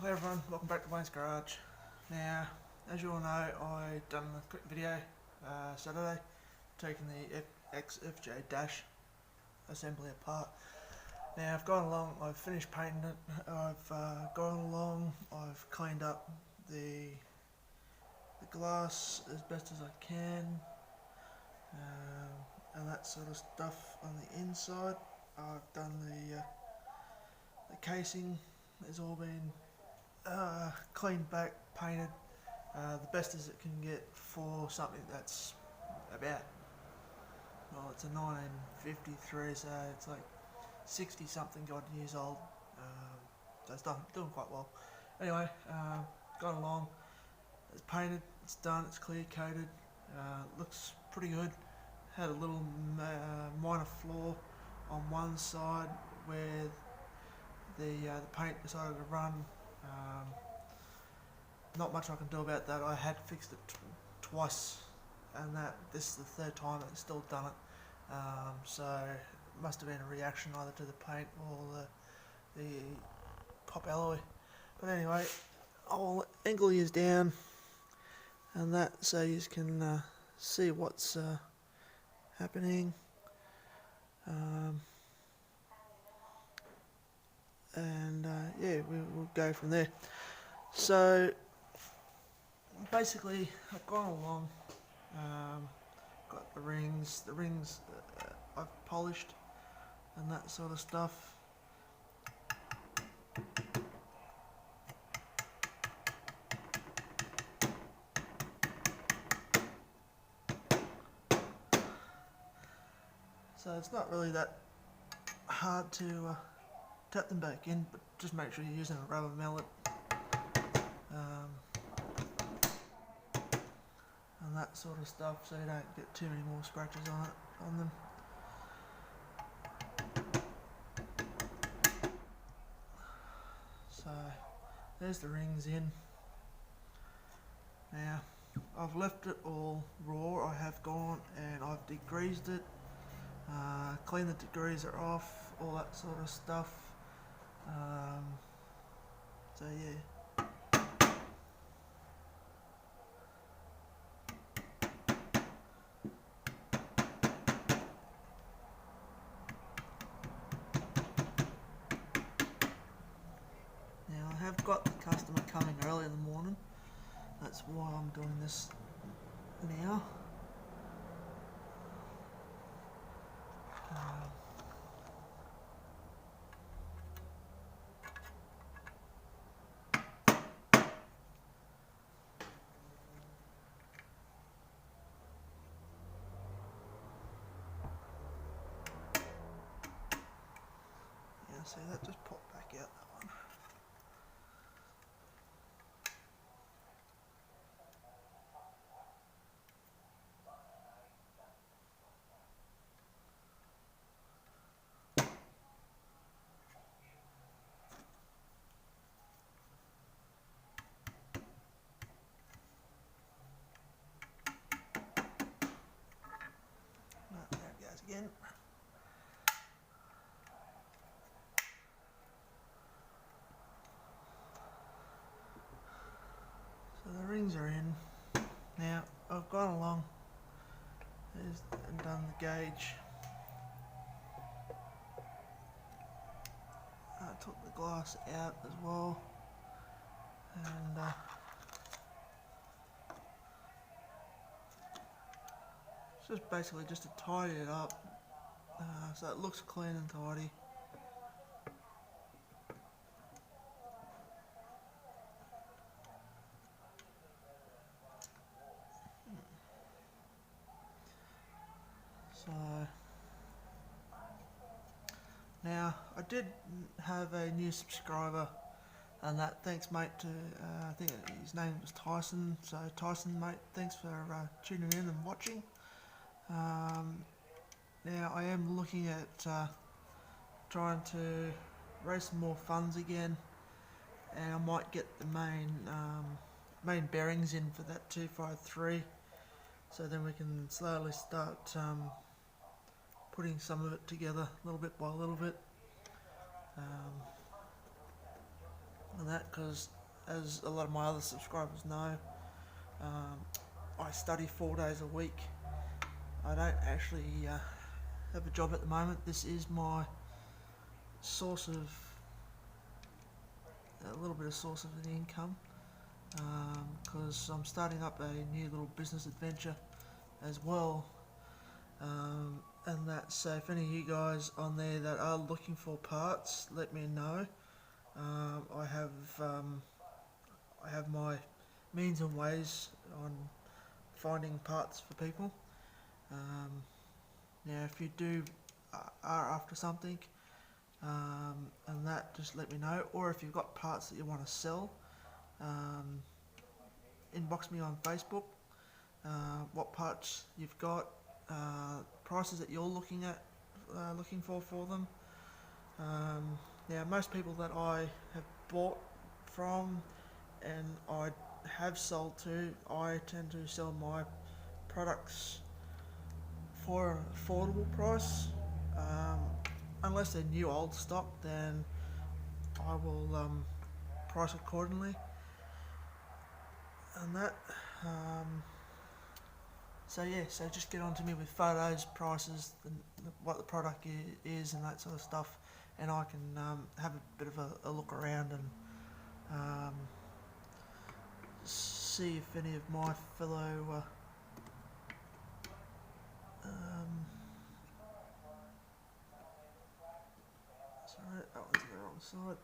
Hi everyone, welcome back to Wayne's Garage. Now, as you all know, I done a quick video Saturday, taking the FX FJ Dash assembly apart. Now I've gone along, I've finished painting it, I've gone along, I've cleaned up the glass as best as I can, and that sort of stuff on the inside. I've done the casing has all been cleaned back, painted, the best as it can get for something that's about, well, it's a 1953, so it's like 60 something odd years old, so it's doing quite well. Anyway, gone along, it's painted, it's done, it's clear coated, looks pretty good. Had a little minor flaw on one side where the paint decided to run. Not much I can do about that. I had fixed it twice, and this is the third time and it's still done it. So it must have been a reaction either to the paint or the pop alloy. But anyway, I'll angle yours down and that so you can see what's happening. Yeah, we'll go from there. So basically, I've gone along, got the rings I've polished and that sort of stuff. So it's not really that hard to tap them back in, but just make sure you're using a rubber mallet. And that sort of stuff, so you don't get too many more scratches on them. So there's the rings in. Now I've left it all raw. I have gone and I've degreased it, cleaned the degreaser off, all that sort of stuff. So yeah. Now I have got the customer coming early in the morning. That's why I'm doing this now. Yeah, see that just popped back out, that one. There it goes again. So the rings are in. Now I've gone along and done the gauge. I took the glass out as well, and it's just basically just to tidy it up so it looks clean and tidy. So now I did have a new subscriber, and that thanks mate to I think his name was Tyson. So Tyson mate, thanks for tuning in and watching. Now I am looking at trying to raise some more funds again, and I might get the main bearings in for that 253, so then we can slowly start putting some of it together little bit by little bit. and that, because as a lot of my other subscribers know, I study 4 days a week. I don't actually have a job at the moment. This is my source of a little bit of source of an income, because I'm starting up a new little business adventure as well, and that, so if any of you guys on there that are looking for parts, let me know. I have my means and ways on finding parts for people. Now if you do are after something, and that, just let me know, or if you've got parts that you want to sell, inbox me on Facebook, what parts you've got, prices that you're looking for them. Now most people that I have bought from and I have sold to, I tend to sell my products for an affordable price. Unless they're new old stock, then I will price accordingly, and that. So yeah, so just get on to me with photos, prices, what the product is, and that sort of stuff, and I can have a bit of a look around and see if any of my fellow sorry, that one's the wrong side.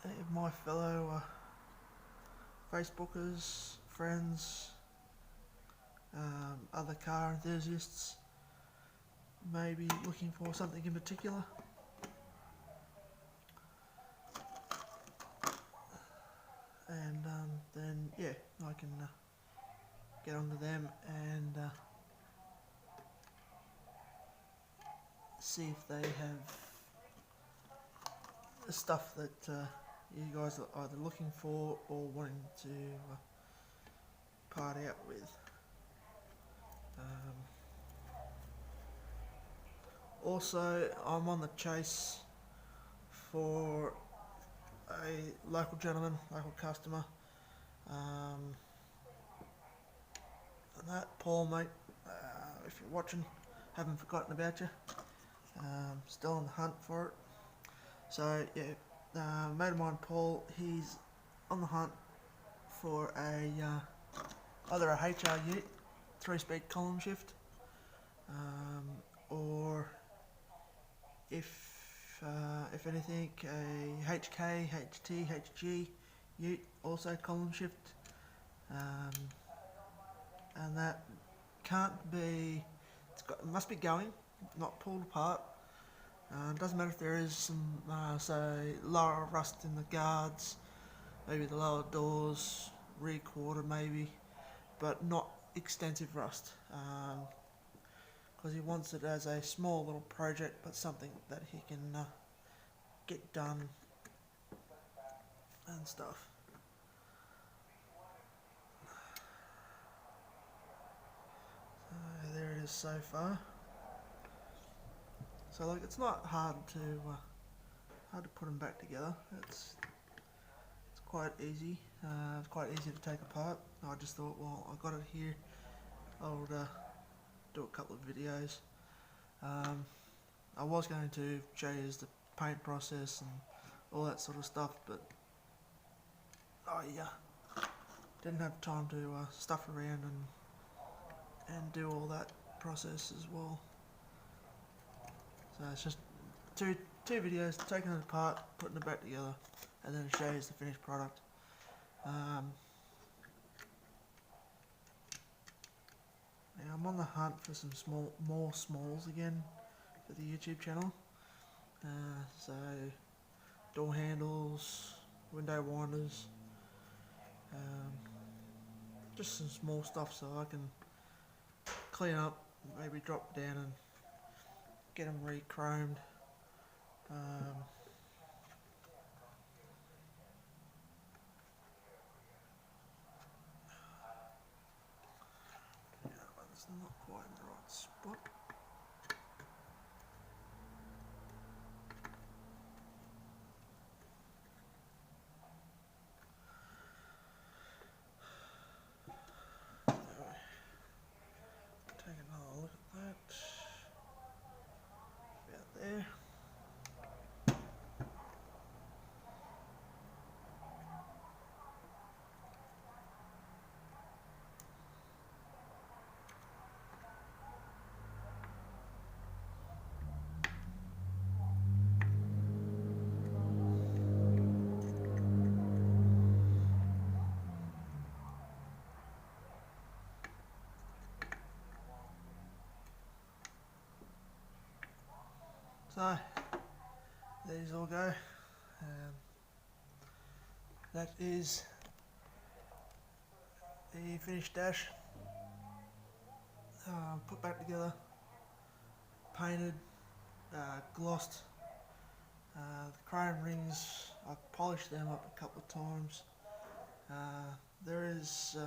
Any of my fellow Facebookers, friends, other car enthusiasts may be looking for something in particular. And then yeah, I can get onto them and see if they have the stuff that you guys are either looking for or wanting to part out with. Also, I'm on the chase for a local gentleman, local customer. And that, Paul, mate, if you're watching, haven't forgotten about you. Still on the hunt for it. So yeah, mate of mine, Paul, he's on the hunt for either a HR unit, 3-speed column shift, or if anything, a HK, HT, HG ute, also column shift, and that can't be, it must be going, not pulled apart. Doesn't matter if there is some, say, lower rust in the guards, maybe the lower doors, rear quarter maybe, but not extensive rust, because he wants it as a small little project, but something that he can get done and stuff. So there it is so far. So like, it's not hard to put them back together. It's quite easy. It's quite easy to take apart. I just thought, well, I got it here, I'll do a couple of videos. I was going to show you the paint process and all that sort of stuff, but I didn't have time to stuff around and do all that process as well. So it's just two videos, taking it apart, putting it back together, and then it shows the finished product. Now I'm on the hunt for some more smalls again for the YouTube channel. So door handles, window winders, just some small stuff so I can clean up, maybe drop down and get them re-chromed. It's not quite in the right spot. So these all go. That is the finished dash, put back together, painted, glossed. The chrome rings, I've polished them up a couple of times. There is,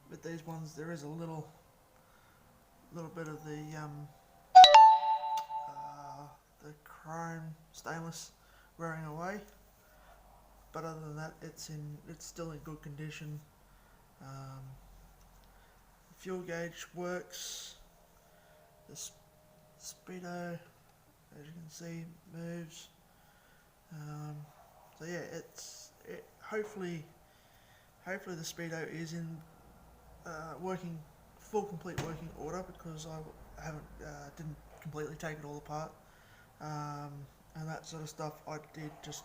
with these ones, there is a little bit of the chrome stainless wearing away, but other than that, it's still in good condition. The fuel gauge works. The speedo, as you can see, moves. So yeah, hopefully the speedo is in complete working order, because I didn't completely take it all apart, and that sort of stuff. I did just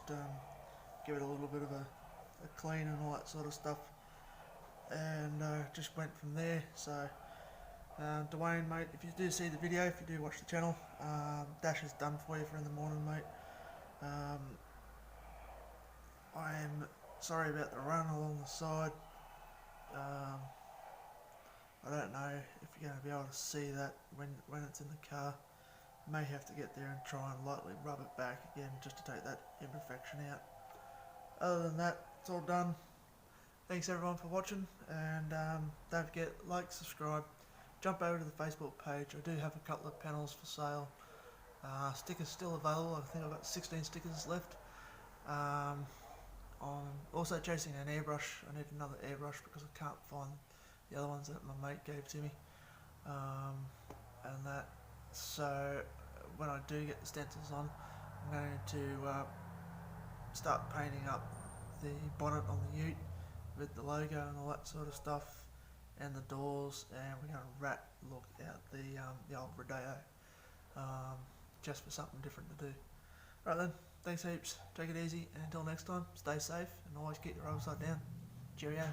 give it a little bit of a clean and all that sort of stuff, and just went from there. So Dwayne, mate, if you do see the video, if you do watch the channel, dash is done for you for in the morning, mate. I'm sorry about the run along the side. I don't know if you're going to be able to see that when it's in the car. May have to get there and try and lightly rub it back again just to take that imperfection out. Other than that, it's all done. Thanks everyone for watching, and don't forget, like, subscribe, jump over to the Facebook page. I do have a couple of panels for sale. Stickers still available. I think I've got 16 stickers left. I'm also chasing an airbrush. I need another airbrush because I can't find the other ones that my mate gave to me. And that, so when I do get the stencils on, I'm going to start painting up the bonnet on the ute with the logo and all that sort of stuff, and the doors, and we're going to look out the old Rodeo, just for something different to do. Right then, thanks heaps, take it easy, and until next time, stay safe and always keep your upside down. Cheerio.